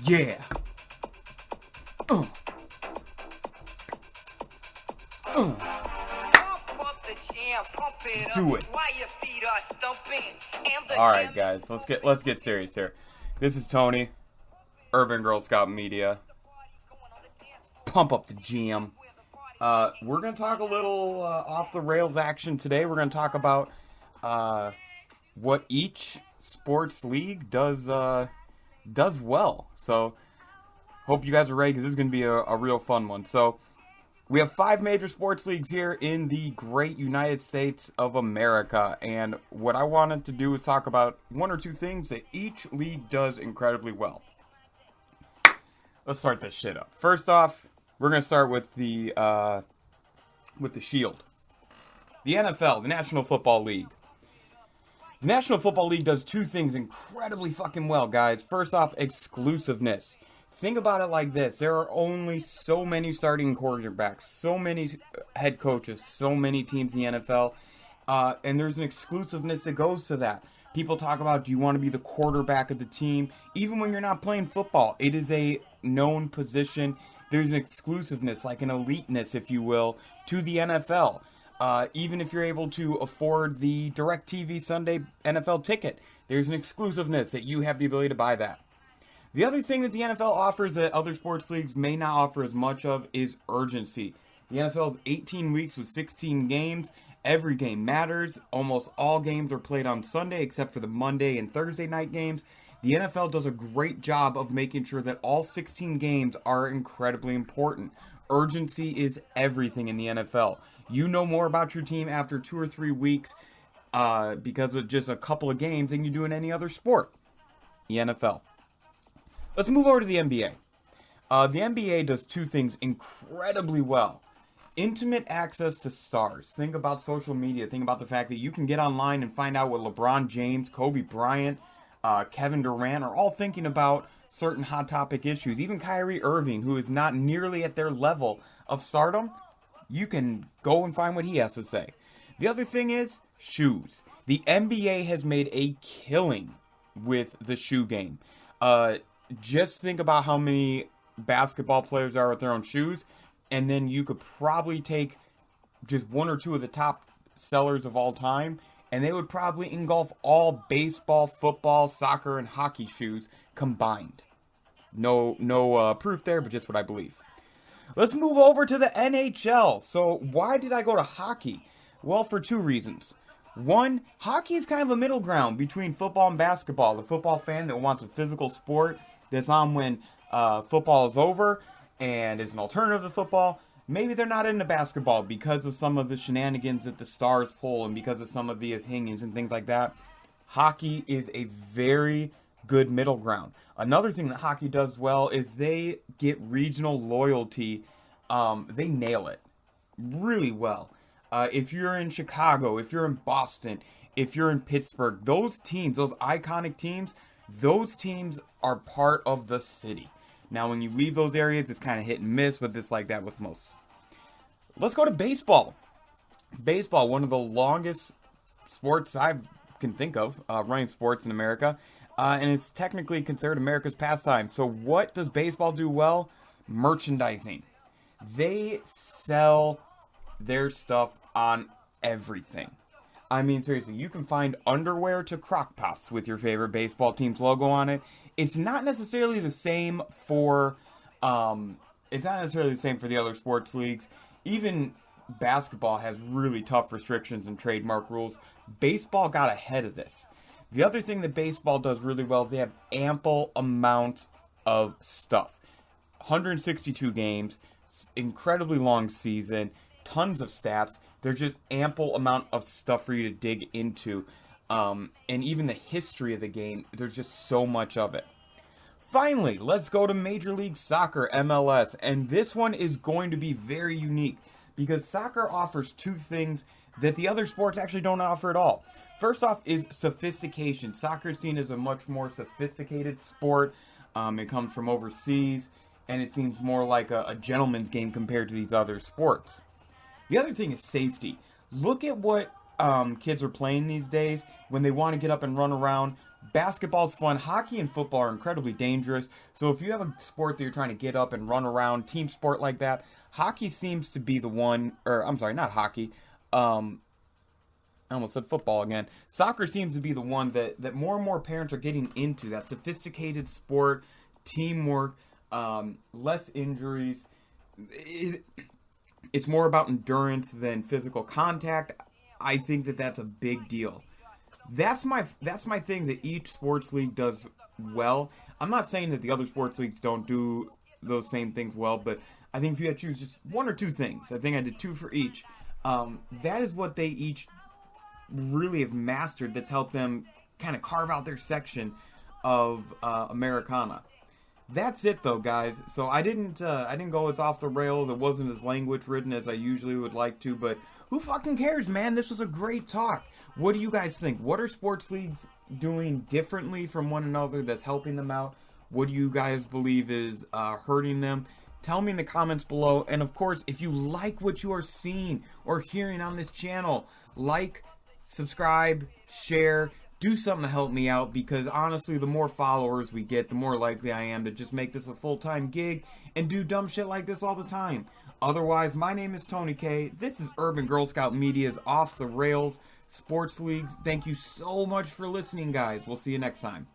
Yeah. Uh. Let's do it. All right, guys. Let's get serious here. This is Tony, Urban Girl Scout Media. Pump up the jam. We're gonna talk a little off the rails action today. We're gonna talk about what each sports league does well. So hope you guys are ready because this is gonna be a real fun one. So we have 5 major sports leagues here in the great United States of America, and what I wanted to do is talk about 1 or 2 things that each league does incredibly well. Let's start this shit up. First off, we're gonna start with the Shield, the NFL, the National Football League. The National Football League does 2 things incredibly fucking well, guys. First off, exclusiveness. Think about it like this. There are only so many starting quarterbacks, so many head coaches, so many teams in the NFL, and there's an exclusiveness that goes to that. People talk about, do you want to be the quarterback of the team? Even when you're not playing football, it is a known position. There's an exclusiveness, like an eliteness, if you will, to the NFL. Even if you're able to afford the DirecTV Sunday NFL ticket, there's an exclusiveness that you have the ability to buy that. The other thing that the NFL offers that other sports leagues may not offer as much of is urgency. The NFL is 18 weeks with 16 games. Every game matters. Almost all games are played on Sunday except for the Monday and Thursday night games. The NFL does a great job of making sure that all 16 games are incredibly important. Urgency is everything in the NFL. You know more about your team after 2 or 3 weeks because of just a couple of games than you do in any other sport. The NFL. Let's move over to the NBA. The NBA does 2 things incredibly well. Intimate access to stars. Think about social media. Think about the fact that you can get online and find out what LeBron James, Kobe Bryant, Kevin Durant are all thinking about certain hot topic issues. Even Kyrie Irving, who is not nearly at their level of stardom, you can go and find what he has to say. The other thing is shoes. The NBA has made a killing with the shoe game. Just think about how many basketball players are with their own shoes, and then you could probably take just 1 or 2 of the top sellers of all time, and they would probably engulf all baseball, football, soccer, and hockey shoes combined. No proof there, but just what I believe. Let's move over to the NHL. So why did I go to hockey? Well, for 2 reasons. 1, hockey is kind of a middle ground between football and basketball. The football fan that wants a physical sport that's on when football is over and is an alternative to football. Maybe they're not into basketball because of some of the shenanigans that the stars pull and because of some of the opinions and things like that. Hockey is a very good middle ground. Another thing that hockey does well is they get regional loyalty. They nail it really well. If you're in Chicago, if you're in Boston, if you're in Pittsburgh, those teams, those iconic teams, those teams are part of the city. Now, when you leave those areas, it's kind of hit and miss, but it's like that with most. Let's go to baseball. Baseball, one of the longest sports I can think of, running sports in America, and it's technically considered America's pastime. So what does baseball do well? Merchandising. They sell their stuff on everything. I mean, seriously, you can find underwear to crock pots with your favorite baseball team's logo on it. It's not necessarily the same for, the other sports leagues. Even basketball has really tough restrictions and trademark rules. Baseball got ahead of this. The other thing that baseball does really well, they have ample amounts of stuff. 162 games, incredibly long season, tons of stats. There's just ample amount of stuff for you to dig into. And even the history of the game, there's just so much of it. Finally, let's go to Major League Soccer, MLS. And this one is going to be very unique because soccer offers 2 things that the other sports actually don't offer at all. First off is sophistication. Soccer is seen as a much more sophisticated sport. It comes from overseas, and it seems more like a gentleman's game compared to these other sports. The other thing is safety. Look at what kids are playing these days when they want to get up and run around. Basketball's fun. Hockey and football are incredibly dangerous. So if you have a sport that you're trying to get up and run around, team sport like that, hockey seems to be the one, or I'm sorry, not hockey. I almost said football again. Soccer seems to be the one that more and more parents are getting into. That sophisticated sport, teamwork, less injuries. It's more about endurance than physical contact. I think that's a big deal. That's my thing that each sports league does well. I'm not saying that the other sports leagues don't do those same things well, but I think if you had to choose just one or two things, I think I did two for each. That is what they each really have mastered. That's helped them kind of carve out their section of Americana. That's it though, guys. So I didn't go as off the rails. It wasn't as language ridden as I usually would like to, but who fucking cares, man? This was a great talk. What do you guys think? What are sports leagues doing differently from one another that's helping them out? What do you guys believe is hurting them? Tell me in the comments below. And of course, if you like what you are seeing or hearing on this channel, like, subscribe, share, do something to help me out, because honestly, the more followers we get, the more likely I am to just make this a full-time gig and do dumb shit like this all the time. Otherwise, my name is Tony K. This is Urban Girl Scout Media's Off the Rails Sports Leagues. Thank you so much for listening, guys. We'll see you next time.